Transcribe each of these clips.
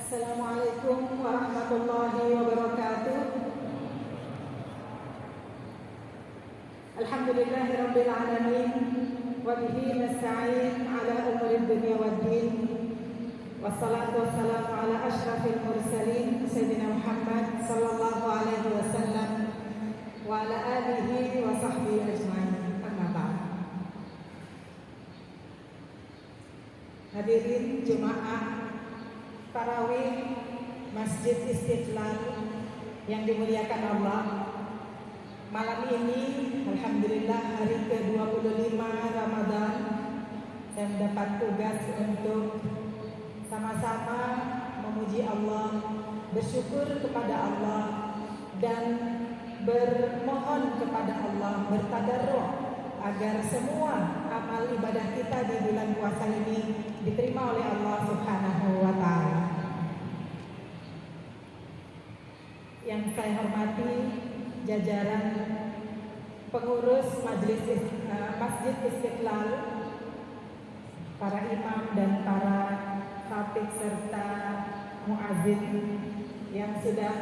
Assalamualaikum warahmatullahi wabarakatuh. Alhamdulillahirabbil alamin wa bihi nasta'in ala umuri dunya waddin. Wassalatu wassalamu ala asyrafil mursalin sayyidina Muhammad sallallahu alaihi wasallam wa ala alihi wa sahbihi ajmain. Amma ba'd. Hadirin jemaah tarawih Masjid Istiqlal yang dimuliakan Allah, malam ini alhamdulillah hari ke-25 Ramadan, saya mendapat tugas untuk sama-sama memuji Allah, bersyukur kepada Allah, dan bermohon kepada Allah, bertadarruh agar semua amal ibadah kita di bulan puasa ini diterima oleh Allah Subhanahu wa Ta'ala. Yang saya hormati jajaran pengurus Masjid Istiqlal, para imam dan para khatib serta muazin yang sudah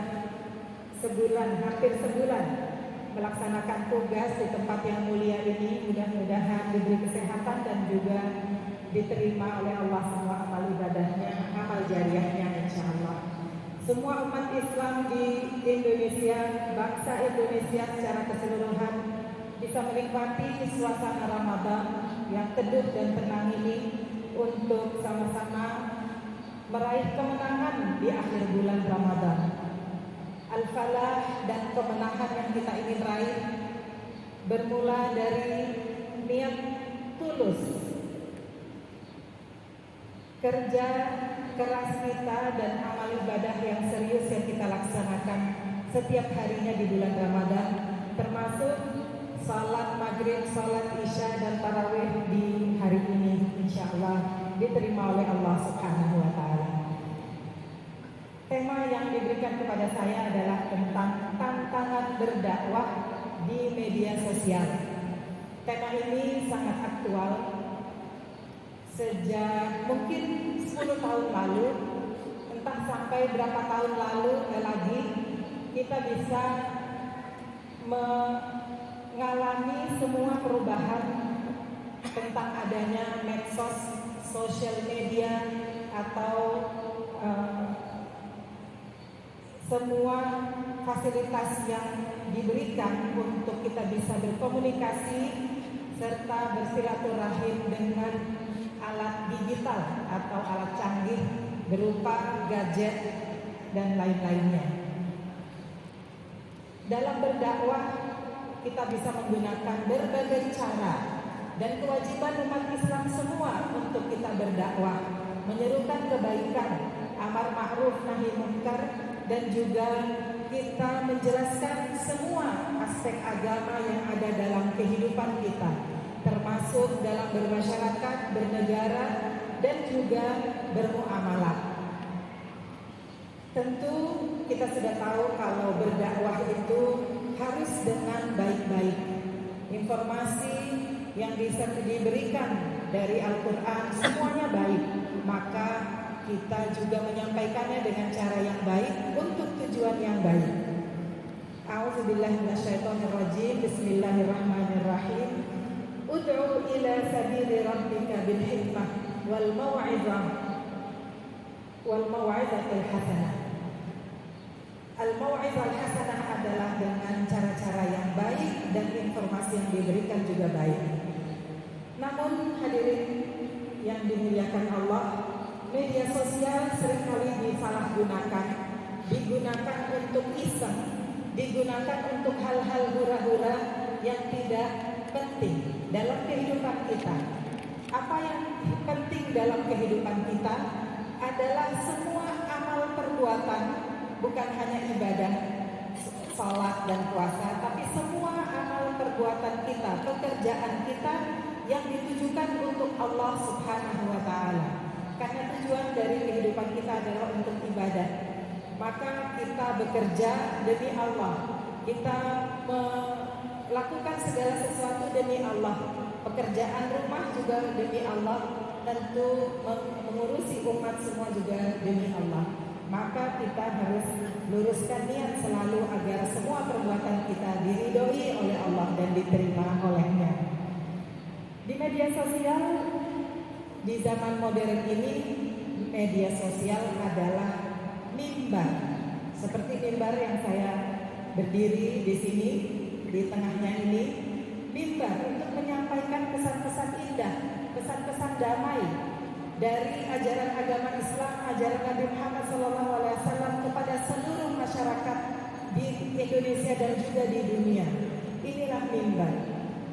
hampir sebulan melaksanakan tugas di tempat yang mulia ini. Mudah-mudahan diberi kesehatan dan juga diterima oleh Allah semua amal ibadahnya, amal jariahnya insyaallah. Semua umat Islam di Indonesia, bangsa Indonesia secara keseluruhan bisa menikmati suasana Ramadan yang teduh dan tenang ini untuk sama-sama meraih kemenangan di akhir bulan Ramadan. Al-falah dan kemenangan yang kita ingin raih bermula dari niat tulus, kerja keras kita, dan amal ibadah yang serius yang kita laksanakan setiap harinya di bulan Ramadan, termasuk salat maghrib, salat isya, dan tarawih di hari ini insyaallah diterima oleh Allah Subhanahu wa Ta'ala. Tema yang diberikan kepada saya adalah tentang tantangan berdakwah di media sosial. Tema ini sangat aktual. Sejak mungkin 10 tahun lalu, entah sampai berapa tahun lalu lagi, kita bisa mengalami semua perubahan tentang adanya medsos, sosial media, atau semua fasilitas yang diberikan untuk kita bisa berkomunikasi serta bersilaturahim dengan alat digital atau alat canggih berupa gadget dan lain-lainnya. Dalam berdakwah kita bisa menggunakan berbagai cara, dan kewajiban umat Islam semua untuk kita berdakwah, menyerukan kebaikan, amar ma'ruf nahi munkar, dan juga kita menjelaskan semua aspek agama yang ada dalam kehidupan kita, termasuk dalam bermasyarakat, bernegara, dan juga bermuamalah. Tentu kita sudah tahu kalau berdakwah itu harus dengan baik-baik. Informasi yang bisa diberikan dari Al-Quran semuanya baik, maka kita juga menyampaikannya dengan cara yang baik untuk tujuan yang baik. A'udzubillahi minasyaitonirrajim. Bismillahirrahmanirrahim. Ud'u ila sabili rabbika bil hikmah wal mau'izatil hasanah. Al-mau'izah hasanah adalah dengan cara-cara yang baik dan informasi yang diberikan juga baik. Namun hadirin yang dimuliakan Allah, media sosial seringkali disalahgunakan, digunakan untuk iseng, digunakan untuk hal-hal hura-hura yang tidak penting dalam kehidupan kita. Apa yang penting dalam kehidupan kita adalah semua amal perbuatan, bukan hanya ibadah, salat dan puasa, tapi semua amal perbuatan kita, pekerjaan kita yang ditujukan untuk Allah Subhanahu wa Ta'ala. Karena tujuan dari kehidupan kita adalah untuk ibadah, maka kita bekerja demi Allah, kita melakukan segala sesuatu demi Allah. Pekerjaan rumah juga demi Allah, tentu mengurusi umat semua juga demi Allah. maka kita harus luruskan niat selalu agar semua perbuatan kita diridhoi oleh Allah dan diterima olehnya. Di media sosial, di zaman modern ini, media sosial adalah mimbar. Seperti mimbar yang saya berdiri di sini, di tengahnya ini, mimbar untuk menyampaikan pesan-pesan indah, pesan-pesan damai dari ajaran agama Islam, ajaran Nabi Muhammad SAW kepada seluruh masyarakat di Indonesia dan juga di dunia. Inilah mimbar.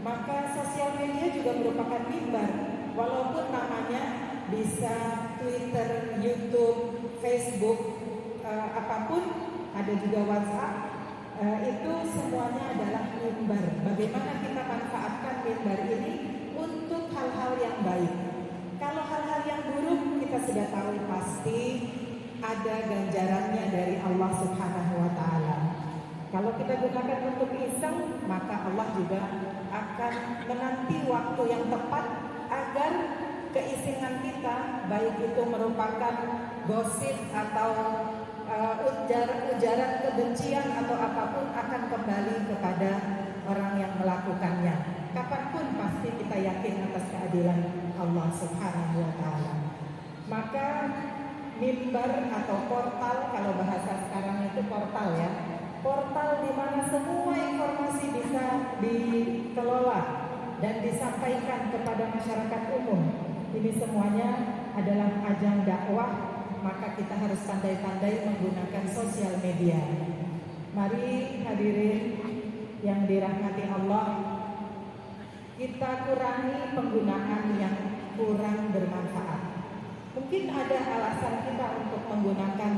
Maka sosial media juga merupakan mimbar, walaupun namanya bisa Twitter, YouTube, Facebook, apapun, ada juga WhatsApp, itu semuanya adalah mimbar. Bagaimana kita manfaatkan mimbar ini untuk hal-hal yang baik. Kalau hal-hal yang buruk kita sudah tahu pasti ada ganjarannya dari Allah Subhanahu wa Ta'ala. Kalau kita gunakan untuk iseng, maka Allah juga akan menanti waktu yang tepat agar keisengan kita, baik itu merupakan gosip atau ujaran kebencian atau apapun, akan kembali kepada orang yang melakukannya. Kapanpun pasti kita yakin atas keadilan Allah Subhanahu wa Ta'ala. Maka mimbar atau portal, kalau bahasa sekarang itu portal ya, portal di mana semua informasi bisa dikelola dan disampaikan kepada masyarakat umum. Ini semuanya adalah ajang dakwah, maka kita harus pandai-pandai menggunakan sosial media. Mari hadirin yang dirahmati Allah, kita kurangi penggunaan yang kurang bermanfaat. Mungkin ada alasan kita untuk menggunakan,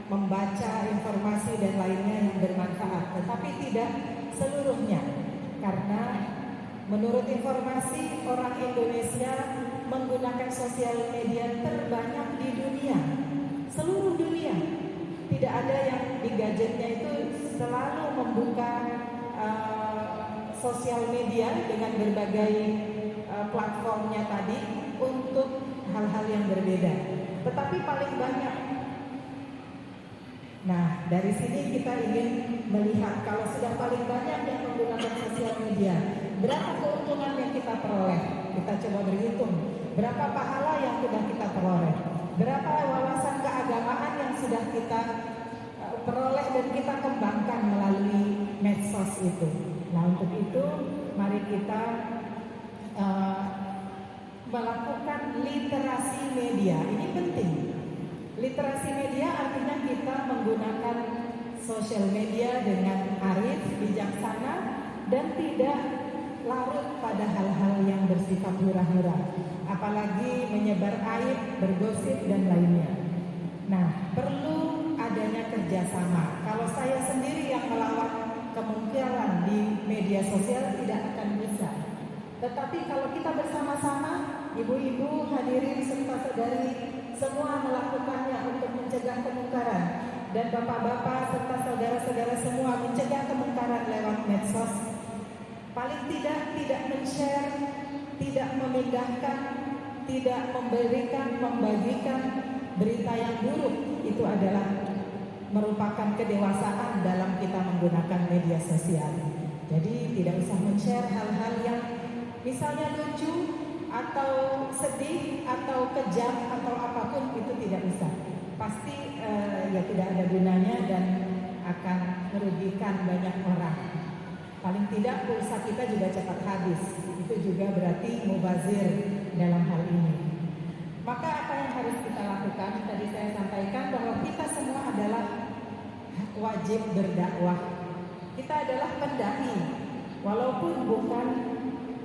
membaca informasi dan lainnya yang bermanfaat, tetapi tidak seluruhnya. Karena menurut informasi, orang Indonesia menggunakan sosial media terbanyak di dunia, seluruh dunia. Tidak ada yang di gadgetnya itu selalu membuka sosial media dengan berbagai platformnya tadi untuk hal-hal yang berbeda, tetapi paling banyak. Nah, dari sini kita ingin melihat kalau sudah paling banyak yang menggunakan sosial media, berapa keuntungan yang kita peroleh? Kita coba berhitung, berapa pahala yang sudah kita peroleh, berapa wawasan keagamaan yang sudah kita peroleh dan kita kembangkan melalui medsos itu. Nah, untuk itu mari kita melakukan literasi media. Ini penting. Literasi media artinya kita menggunakan sosial media dengan arif, bijaksana, dan tidak larut pada hal-hal yang bersifat hura-hura, apalagi menyebar aib, bergosip, dan lainnya. Nah, perlu adanya kerjasama. Kalau saya sendiri yang melawan kemungkinan di media sosial tidak akan bisa. Tetapi kalau kita bersama-sama, ibu-ibu, hadirin, serta saudari, semua melakukannya untuk mencegah kemungkaran, dan bapak-bapak serta saudara-saudara semua mencegah kemungkaran lewat medsos, paling tidak men-share, tidak memindahkan, tidak memberikan, membagikan berita yang buruk, itu adalah merupakan kedewasaan dalam kita menggunakan media sosial. Jadi tidak usah men-share hal-hal yang misalnya lucu atau sedih atau kejam atau apapun, itu tidak usah. Pasti ya tidak ada gunanya dan akan merugikan banyak orang. Paling tidak pulsa kita juga cepat habis. Itu juga berarti mubazir dalam hal ini. Maka apa yang harus kita lakukan? Tadi saya sampaikan bahwa kita semua adalah wajib berdakwah. Kita adalah pendai, walaupun bukan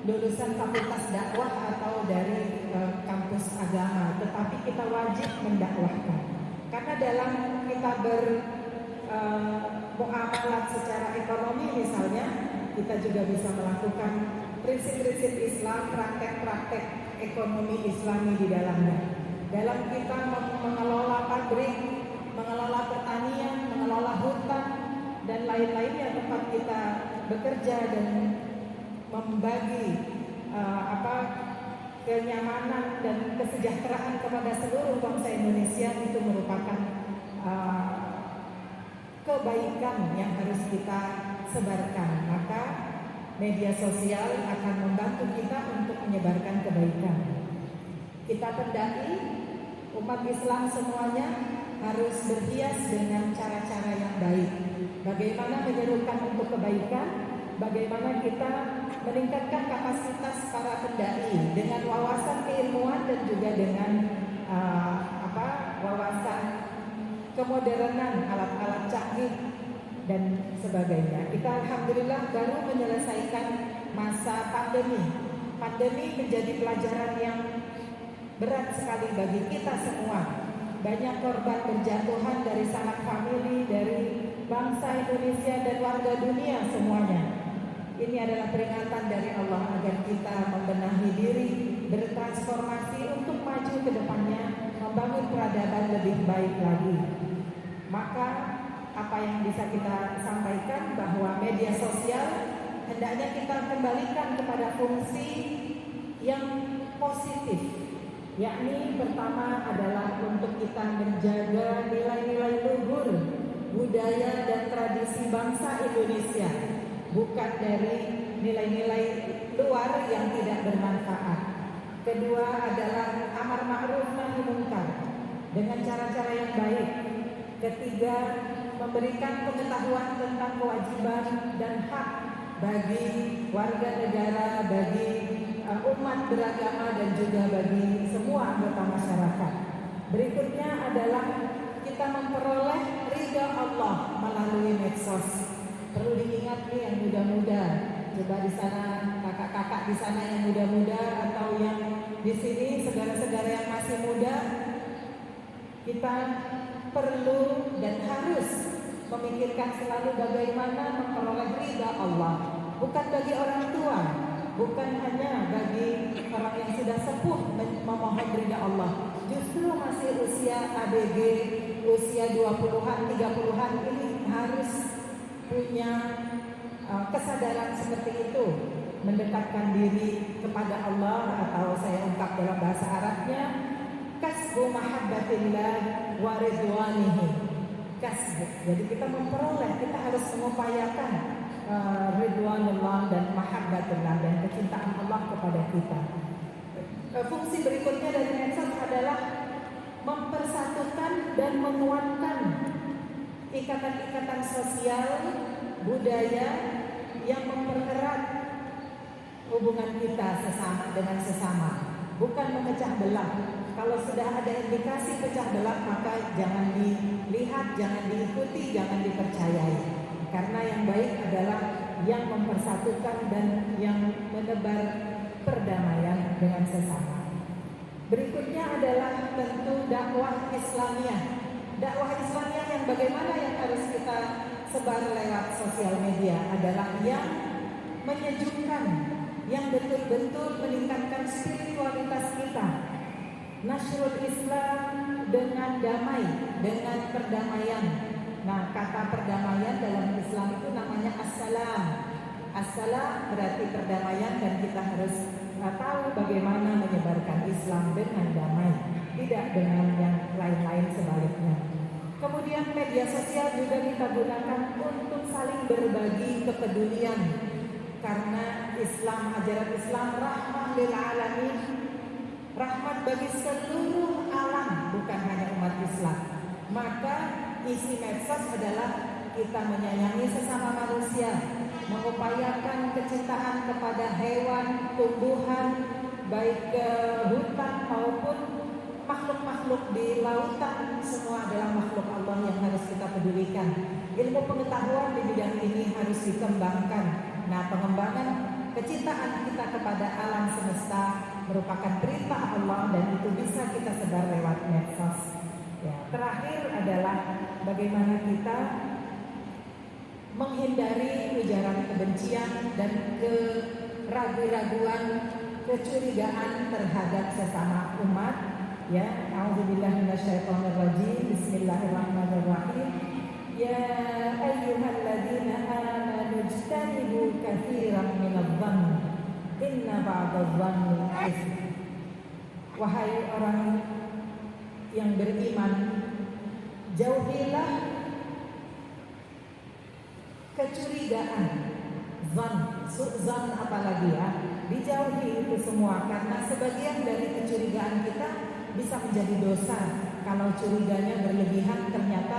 lulusan fakultas dakwah atau dari kampus agama, tetapi kita wajib mendakwahkan. Karena dalam kita bermuamalat secara ekonomi misalnya, kita juga bisa melakukan prinsip-prinsip Islam, praktek-praktek ekonomi Islami di dalamnya. Dalam kita mengelola pabrik, mengelola pertanian, mengelola hutan, dan lain-lainnya tempat kita bekerja dan membagi kenyamanan dan kesejahteraan kepada seluruh bangsa Indonesia, itu merupakan uh, kebaikan yang harus kita sebarkan, maka media sosial akan membantu kita untuk menyebarkan kebaikan. Kita pendaki umat Islam semuanya harus berhias dengan cara-cara yang baik. Bagaimana menyerukan untuk kebaikan, bagaimana kita meningkatkan kapasitas para pendaki dengan wawasan keilmuan dan juga dengan wawasan kemodernan, alat-alat canggih dan sebagainya. Kita alhamdulillah baru menyelesaikan masa pandemi. Pandemi menjadi pelajaran yang berat sekali bagi kita semua. Banyak korban berjatuhan dari sanak famili, dari bangsa Indonesia dan warga dunia semuanya. Ini adalah peringatan dari Allah agar kita membenahi diri, bertransformasi untuk maju ke depannya, membangun peradaban lebih baik lagi. Maka apa yang bisa kita sampaikan bahwa media sosial hendaknya kita kembalikan kepada fungsi yang positif, yakni pertama adalah untuk kita menjaga nilai-nilai luhur budaya dan tradisi bangsa Indonesia, bukan dari nilai-nilai luar yang tidak bermanfaat. Kedua adalah amar ma'ruf nahi munkar dengan cara-cara yang baik. Ketiga, memberikan pengetahuan tentang kewajiban dan hak bagi warga negara, bagi umat beragama dan juga bagi semua anggota masyarakat. Berikutnya adalah kita memperoleh ridha Allah melalui medsos. Perlu diingat nih yang muda-muda, coba di sana kakak-kakak di sana yang muda-muda atau yang di sini saudara-saudara yang masih muda, kita perlu dan harus memikirkan selalu bagaimana memperoleh ridha Allah, bukan bagi orang tua, bukan hanya bagi orang yang sudah sepuh memohon ridha Allah. Justru masih usia ABG, usia 20-an, 30-an ini harus punya kesadaran seperti itu, mendekatkan diri kepada Allah, atau saya ungkap dalam bahasa Arabnya kasbu mahabbatillah wa ridwanihi. Kasbu, jadi kita memperoleh, kita harus mengupayakan ridwanullah dan mahabbatullah dan kecintaan Allah kepada kita. Fungsi berikutnya dari medsos adalah mempersatukan dan menguatkan ikatan-ikatan sosial budaya yang mempererat hubungan kita sesama dengan sesama, bukan memecah belah. Kalau sudah ada indikasi pecah belah, maka jangan dilihat, jangan diikuti, jangan dipercayai. Karena yang baik adalah yang mempersatukan dan yang menebar perdamaian dengan sesama. Berikutnya adalah tentu dakwah Islamiyah. Dakwah Islamiyah yang bagaimana yang harus kita sebar lewat sosial media adalah yang menyejukkan, yang betul-betul meningkatkan spiritualitas kita. Nasrul Islam dengan damai, dengan perdamaian. Nah, kata perdamaian dalam Islam itu namanya assalam. Assalam berarti perdamaian, dan kita harus tahu bagaimana menyebarkan Islam dengan damai, tidak dengan yang lain-lain sebaliknya. Kemudian media sosial juga kita gunakan untuk saling berbagi kepedulian, karena Islam, ajaran Islam rahmah lil alamin, rahmat bagi seluruh alam, bukan hanya umat Islam. Maka isi medsos adalah kita menyayangi sesama manusia, mengupayakan kecintaan kepada hewan, tumbuhan, baik ke hutan maupun makhluk-makhluk di lautan, semua adalah makhluk Allah yang harus kita pedulikan. Ilmu pengetahuan di bidang ini harus dikembangkan. Nah, pengembangan kecintaan kita kepada alam semesta merupakan perintah Allah, dan itu bisa kita sebar lewat medsos. Ya, terakhir adalah bagaimana kita menghindari ujaran kebencian dan keraguan-raguan, kecurigaan terhadap sesama umat. Ya, a'udzubillahi minasyaitonirrajim. Bismillahirrahmanirrahim. Ya ayyuhalladzina amanu ijtanibu katsiran minadh-dhanni inna ba'dadh-dhanni Wahai orang yang beriman, Jauhilah kecurigaan, zan apalagi ya, dijauhi itu semua, karena sebagian dari kecurigaan kita bisa menjadi dosa kalau curiganya berlebihan, ternyata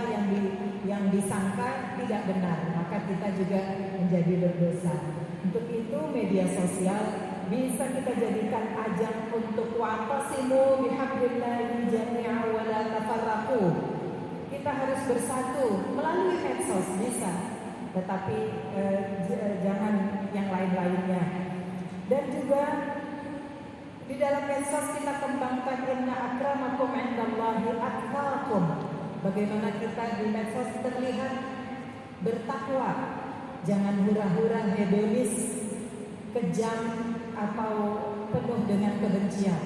yang disangka tidak benar, maka kita juga menjadi berdosa. Untuk itu media sosial bisa kita jadikan ajang untuk wa'tasimu bihablillahi jami'a wa la tafarraqu. Kita harus bersatu melalui medsos bisa, tetapi jangan yang lain-lainnya. Dan juga di dalam medsos kita kembangkan inna akramakum indallahi atqakum. Bagaimana kita di medsos terlihat bertakwa, jangan hura-hura hedonis, kejam atau penuh dengan kebencian.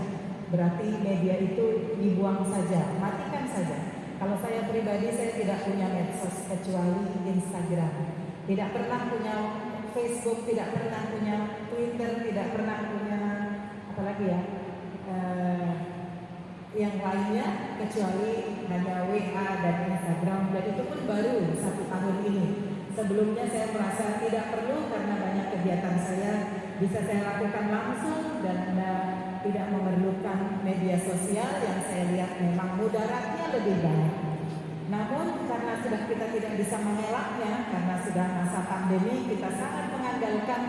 Berarti media itu dibuang saja, matikan saja. Kalau saya pribadi, saya tidak punya medsos kecuali Instagram. Tidak pernah punya Facebook, tidak pernah punya Twitter, tidak pernah punya apalagi ya, yang lainnya kecuali hanya WA dan Instagram. Dan itu pun baru 1 tahun ini. Sebelumnya saya merasa tidak perlu karena banyak kegiatan saya bisa saya lakukan langsung dan tidak memerlukan media sosial yang saya lihat memang mudaratnya lebih banyak. Namun karena sudah kita tidak bisa mengelaknya, karena sudah masa pandemi, kita sangat mengandalkan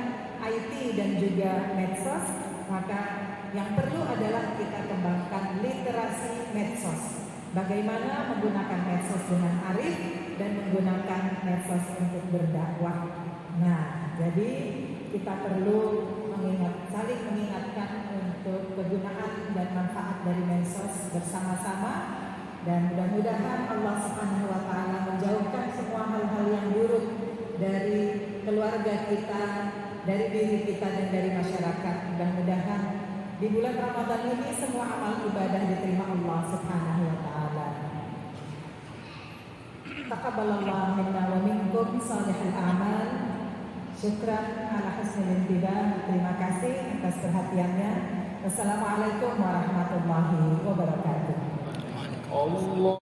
IT dan juga medsos, maka yang perlu adalah kita kembangkan literasi medsos. Bagaimana menggunakan medsos dengan arif dan menggunakan medsos untuk berdakwah. Nah, jadi kita perlu saling mengingatkan untuk kegunaan dan manfaat dari medsos bersama-sama, dan mudah-mudahan Allah Subhanahu wa taala menjauhkan semua hal-hal yang buruk dari keluarga kita, dari diri kita dan dari masyarakat. Mudah-mudahan di bulan Ramadan ini semua amal ibadah diterima Allah Subhanahu wa taala. Taqabbalallahu minna wa minkum shalihal a'mal. Syukran ala husnil intibah. Terima kasih atas perhatiannya. Wassalamualaikum warahmatullahi wabarakatuh. Allah